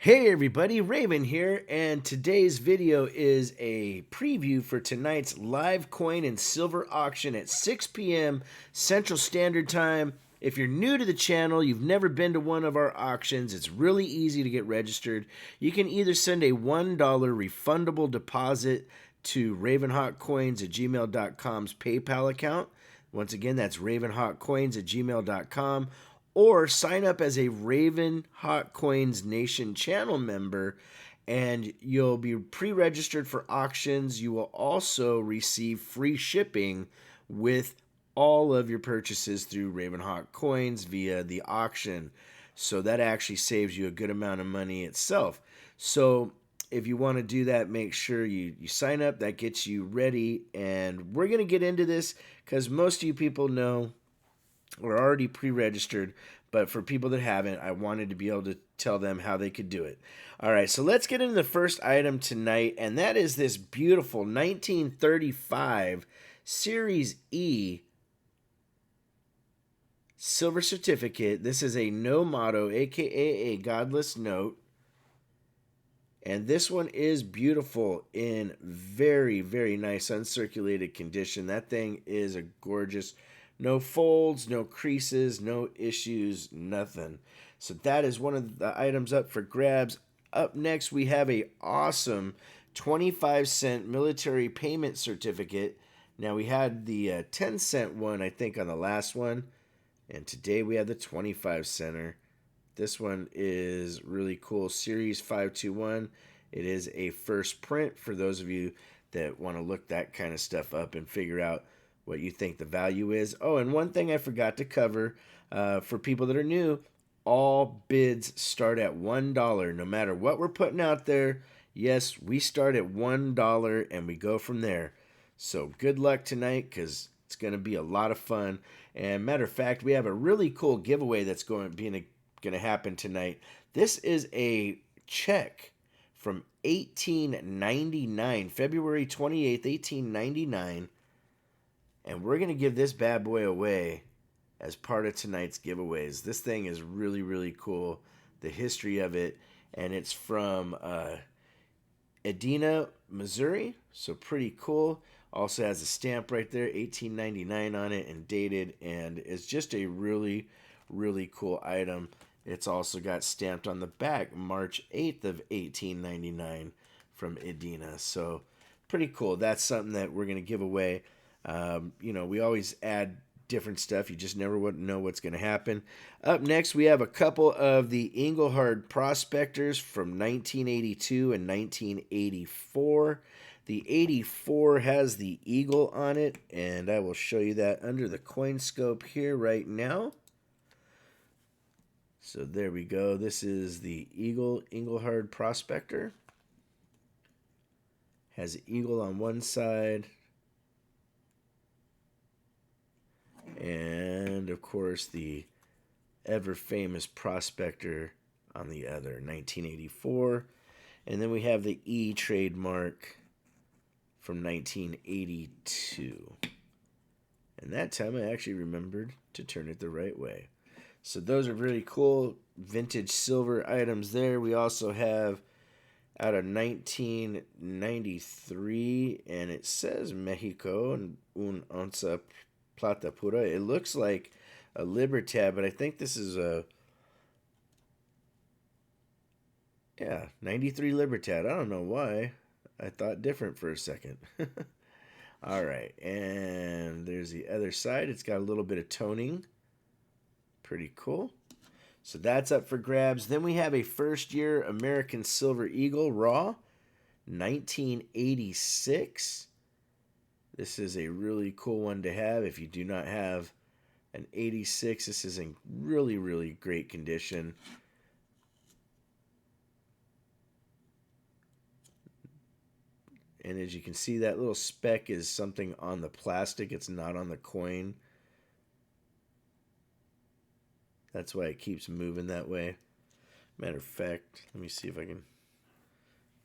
Hey everybody, Raven here, and today's video is a preview for tonight's live coin and silver auction at 6 p.m. Central Standard Time. If you're new to the channel, you've never been to one of our auctions, it's really easy to get registered. You can either send a $1 refundable deposit to ravenhawkcoins@gmail.com's PayPal account. Once again, that's ravenhawkcoins@gmail.com, or sign up as a Raven Hot Coins Nation channel member and you'll be pre-registered for auctions. You will also receive free shipping with all of your purchases through Ravenhawk Coins via the auction. So that actually saves you a good amount of money itself. So if you want to do that, make sure you sign up. That gets you ready. And we're going to get into this because most of you people know we're already pre-registered, but for people that haven't, I wanted to be able to tell them how they could do it. All right, so let's get into the first item tonight, and that is this beautiful 1935 Series E silver certificate. This is a no motto, aka a Godless note. And this one is beautiful in very, very nice uncirculated condition. That thing is a gorgeous. No folds, no creases, no issues, nothing. So that is one of the items up for grabs. Up next, we have a awesome 25-cent military payment certificate. Now, we had the 10-cent one, I think, on the last one. And today we have the 25-center. This one is really cool. Series 521. It is a first print for those of you that want to look that kind of stuff up and figure out what you think the value is. Oh, and one thing I forgot to cover for people that are new, all bids start at $1. No matter what we're putting out there, yes, we start at $1 and we go from there. So good luck tonight because it's going to be a lot of fun. And matter of fact, we have a really cool giveaway that's going to happen tonight. This is a check from 1899, February 28th, 1899. And we're going to give this bad boy away as part of tonight's giveaways. This thing is really, really cool. The history of it. And it's from Edina, Missouri. So pretty cool. Also has a stamp right there, 1899 on it and dated. And it's just a really, really cool item. It's also got stamped on the back, March 8th of 1899 from Edina. So pretty cool. That's something that we're going to give away. We always add different stuff. You just never know what's going to happen. Up next, we have a couple of the Engelhard Prospectors from 1982 and 1984. The 84 has the eagle on it, and I will show you that under the coin scope here right now. So there we go. This is the Engelhard Prospector. Has an eagle on one side. And, of course, the ever-famous Prospector on the other, 1984. And then we have the E trademark from 1982. And that time I actually remembered to turn it the right way. So those are really cool vintage silver items there. We also have out of 1993, and it says Mexico, and un onza plata pura. It looks like a Libertad, but I think this is a 93 Libertad. I don't know why. I thought different for a second. All right, and there's the other side. It's got a little bit of toning. Pretty cool. So that's up for grabs. Then we have a first-year American Silver Eagle Raw, 1986. This is a really cool one to have. If you do not have an 86, this is in really, really great condition. And as you can see, that little speck is something on the plastic. It's not on the coin. That's why it keeps moving that way. Matter of fact, let me see if I can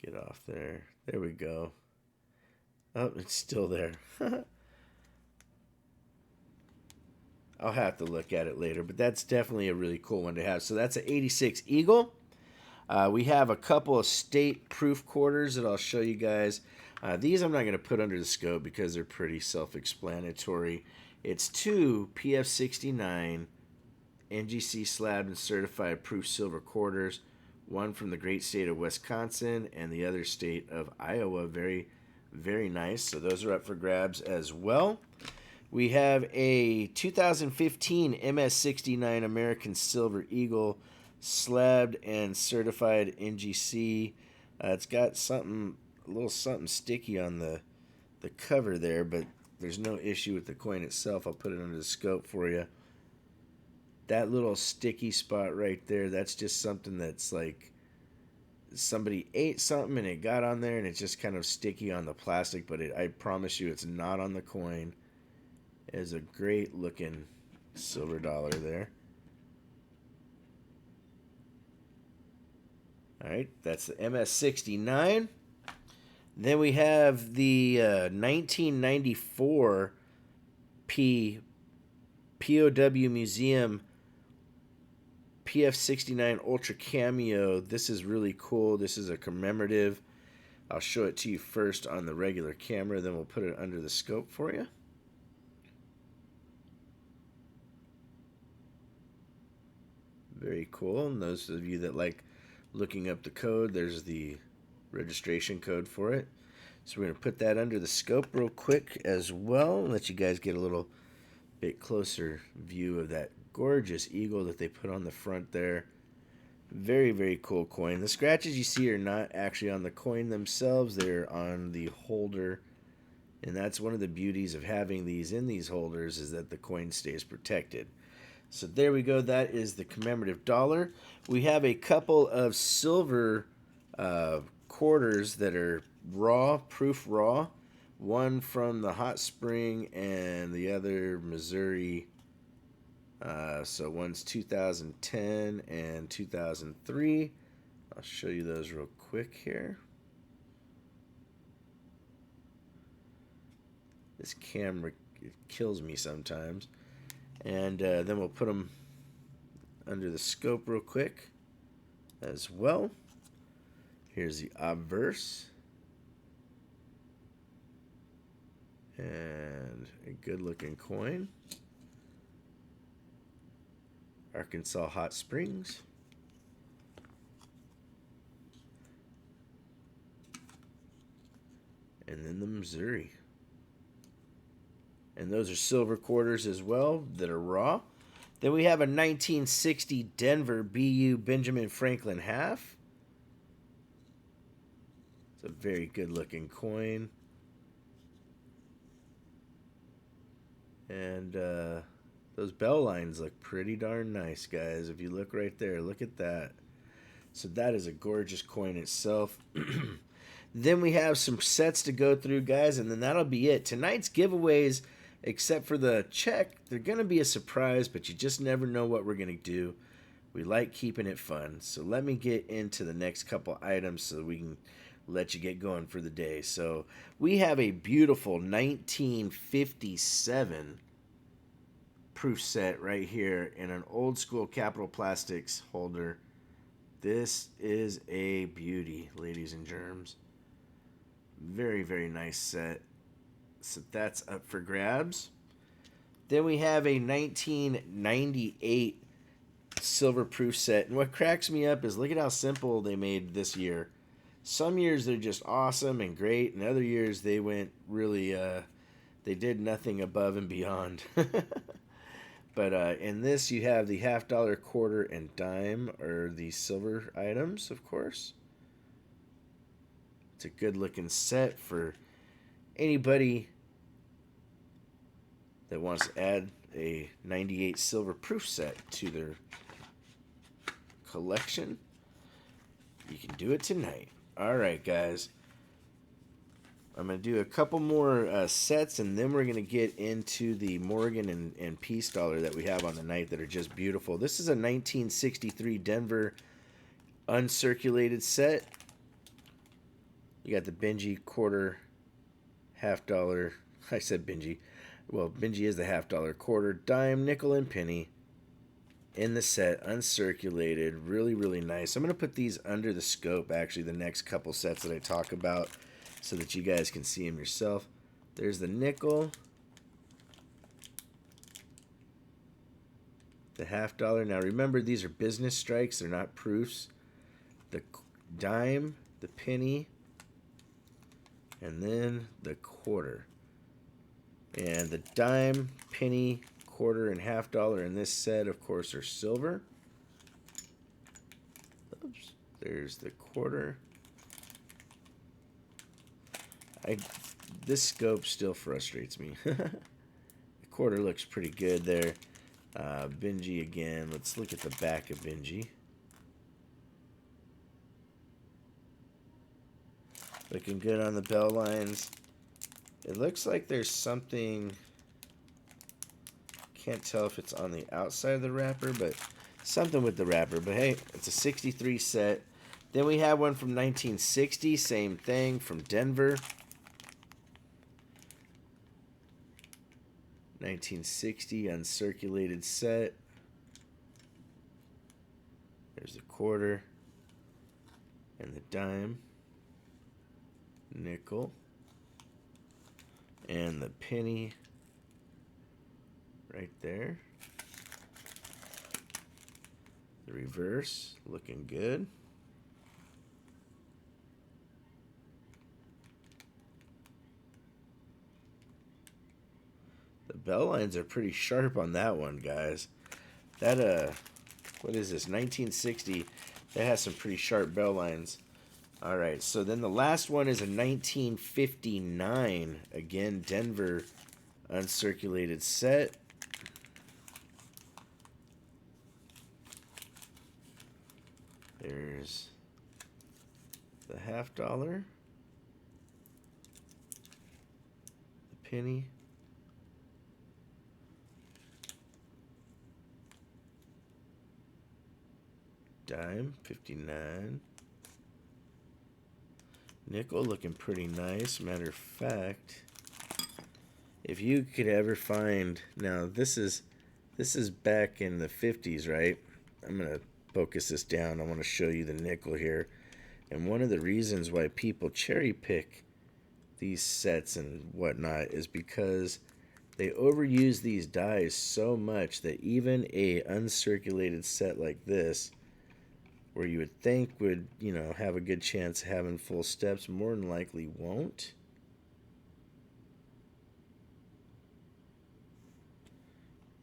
get off there. There we go. Oh, it's still there. I'll have to look at it later, but that's definitely a really cool one to have. So that's an 86 Eagle. We have a couple of state proof quarters that I'll show you guys. These I'm not going to put under the scope because they're pretty self-explanatory. It's two PF69 NGC slabbed and certified proof silver quarters, one from the great state of Wisconsin and the other state of Iowa. Very, very nice. So those are up for grabs as well. We have a 2015 MS69 American Silver Eagle slabbed and certified NGC. It's got a little something sticky on the cover there, but there's no issue with the coin itself. I'll put it under the scope for you. That little sticky spot right there, that's just something that's like somebody ate something and it got on there and it's just kind of sticky on the plastic, but I promise you it's not on the coin. It is a great looking silver dollar there. All right, that's the MS69. Then we have the 1994 POW Museum PF69 Ultra Cameo. This is really cool. This is a commemorative. I'll show it to you first on the regular camera, then we'll put it under the scope for you. Very cool. And those of you that like looking up the code, there's the registration code for it. So we're going to put that under the scope real quick as well and let you guys get a little bit closer view of that gorgeous eagle that they put on the front there. Very, very cool coin. The scratches you see are not actually on the coin themselves. They're on the holder. And that's one of the beauties of having these in these holders is that the coin stays protected. So there we go. That is the commemorative dollar. We have a couple of silver quarters that are raw, proof raw. One from the Hot Spring and the other Missouri. So one's 2010 and 2003. I'll show you those real quick here. This camera kills me sometimes. And then we'll put them under the scope real quick as well. Here's the obverse. And a good looking coin. Arkansas Hot Springs. And then the Missouri. And those are silver quarters as well that are raw. Then we have a 1960 Denver BU Benjamin Franklin half. It's a very good looking coin. And those bell lines look pretty darn nice, guys. If you look right there, look at that. So that is a gorgeous coin itself. Then we have some sets to go through, guys, and then that'll be it. Tonight's giveaways, except for the check, they're going to be a surprise, but you just never know what we're going to do. We like keeping it fun. So let me get into the next couple items so we can let you get going for the day. So we have a beautiful 1957 proof set right here in an old school Capital Plastics holder. This is a beauty, ladies and germs. Very, very nice set. So that's up for grabs. Then we have a 1998 silver proof set. And what cracks me up is look at how simple they made this year. Some years they're just awesome and great, and other years they went really, they did nothing above and beyond. But in this you have the $50, quarter, and dime, or the silver items, of course. It's a good looking set for anybody that wants to add a 98 silver proof set to their collection. You can do it tonight. All right, guys. I'm going to do a couple more sets, and then we're going to get into the Morgan and Peace dollar that we have on the night that are just beautiful. This is a 1963 Denver uncirculated set. You got the Benji quarter, $50. I said Benji. Well, Benji is the $50, quarter, dime, nickel, and penny. in the set, uncirculated, really, really nice. I'm going to put these under the scope, actually, the next couple sets that I talk about, so that you guys can see them yourself. There's the nickel, the $50. Now remember, these are business strikes, they're not proofs. The dime, the penny, and then the quarter. And the dime, penny, quarter, and $50 in this set, of course, are silver. Oops. There's the quarter. This scope still frustrates me. The quarter looks pretty good there. Benji again. Let's look at the back of Benji. Looking good on the bell lines. It looks like there's something, can't tell if it's on the outside of the wrapper, but something with the wrapper. But hey, it's a 63 set. Then we have one from 1960, same thing, from Denver. 1960 uncirculated set. There's the quarter and the dime, nickel, and the penny right there. The reverse looking good. The bell lines are pretty sharp on that one, guys. That what is this, 1960? That has some pretty sharp bell lines. All right, so then the last one is a 1959, again, Denver uncirculated set. There's the $50, the penny, dime, 59. Nickel looking pretty nice. Matter of fact, if you could ever find, now this is back in the 50s, right? I'm gonna focus this down. I want to show you the nickel here, and one of the reasons why people cherry pick these sets and whatnot is because they overuse these dies so much that even a uncirculated set like this, where you would think would, you know, have a good chance of having full steps, more than likely won't.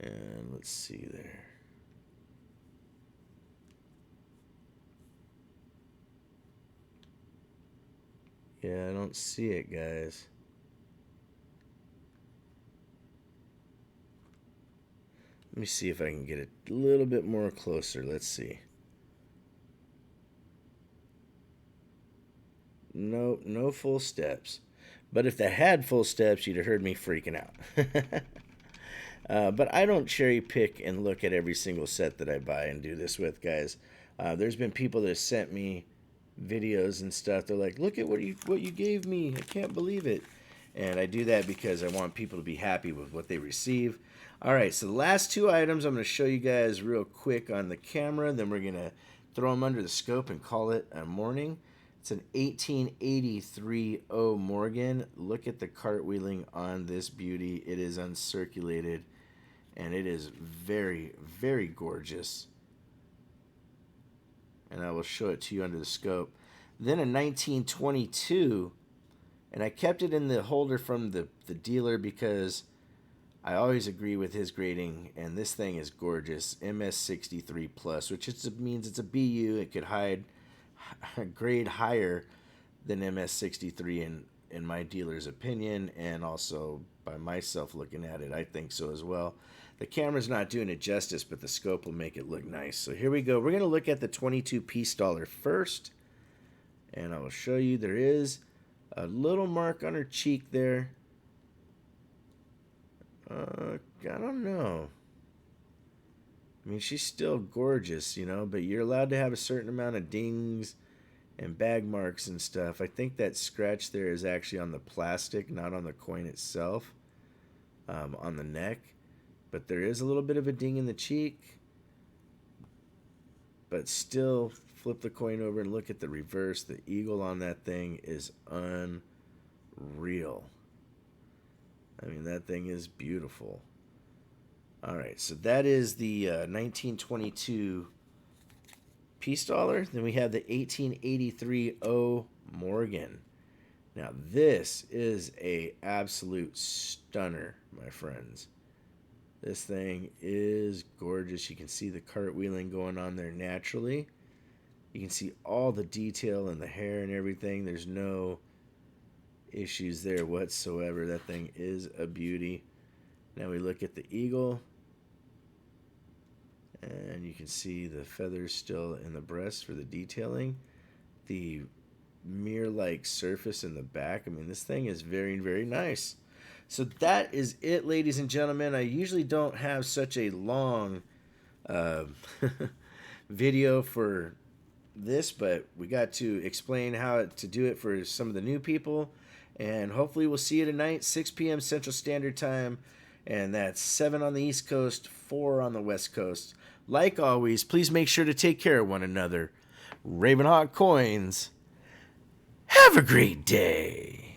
And let's see there. Yeah, I don't see it, guys. Let me see if I can get it a little bit more closer. Let's see. No full steps. But if they had full steps, you'd have heard me freaking out. But I don't cherry pick and look at every single set that I buy and do this with, guys. There's been people that have sent me videos and stuff. They're like, look at what you gave me. I can't believe it. And I do that because I want people to be happy with what they receive. All right, so the last two items I'm going to show you guys real quick on the camera. Then we're going to throw them under the scope and call it a morning. It's an 1883 O Morgan. Look at the cartwheeling on this beauty. It is uncirculated, and it is very, very gorgeous. And I will show it to you under the scope. Then a 1922, and I kept it in the holder from the dealer because I always agree with his grading, and this thing is gorgeous. MS63 Plus, which means it's a BU. It could hide a grade higher than MS63 in my dealer's opinion, and also by myself looking at it, I think so as well. The camera's not doing it justice, but the scope will make it look nice. So here we go. We're going to look at the 22 piece dollar first, and I will show you there is a little mark on her cheek there. I don't know. I mean, she's still gorgeous, you know, but you're allowed to have a certain amount of dings and bag marks and stuff. I think that scratch there is actually on the plastic, not on the coin itself, on the neck. But there is a little bit of a ding in the cheek. but still flip the coin over and look at the reverse. The eagle on that thing is unreal. I mean, that thing is beautiful. All right, so that is the 1922 Peace Dollar. Then we have the 1883 O Morgan. Now, this is a absolute stunner, my friends. This thing is gorgeous. You can see the cartwheeling going on there naturally. You can see all the detail in the hair and everything. There's no issues there whatsoever. That thing is a beauty. Now we look at the eagle. And you can see the feathers still in the breast for the detailing. The mirror-like surface in the back. I mean, this thing is very, very nice. So that is it, ladies and gentlemen. I usually don't have such a long video for this, but we got to explain how to do it for some of the new people. And hopefully we'll see you tonight, 6 p.m. Central Standard Time. And that's 7 on the East Coast, 4 on the West Coast. Like always, please make sure to take care of one another. Ravenhawk Coins. Have a great day.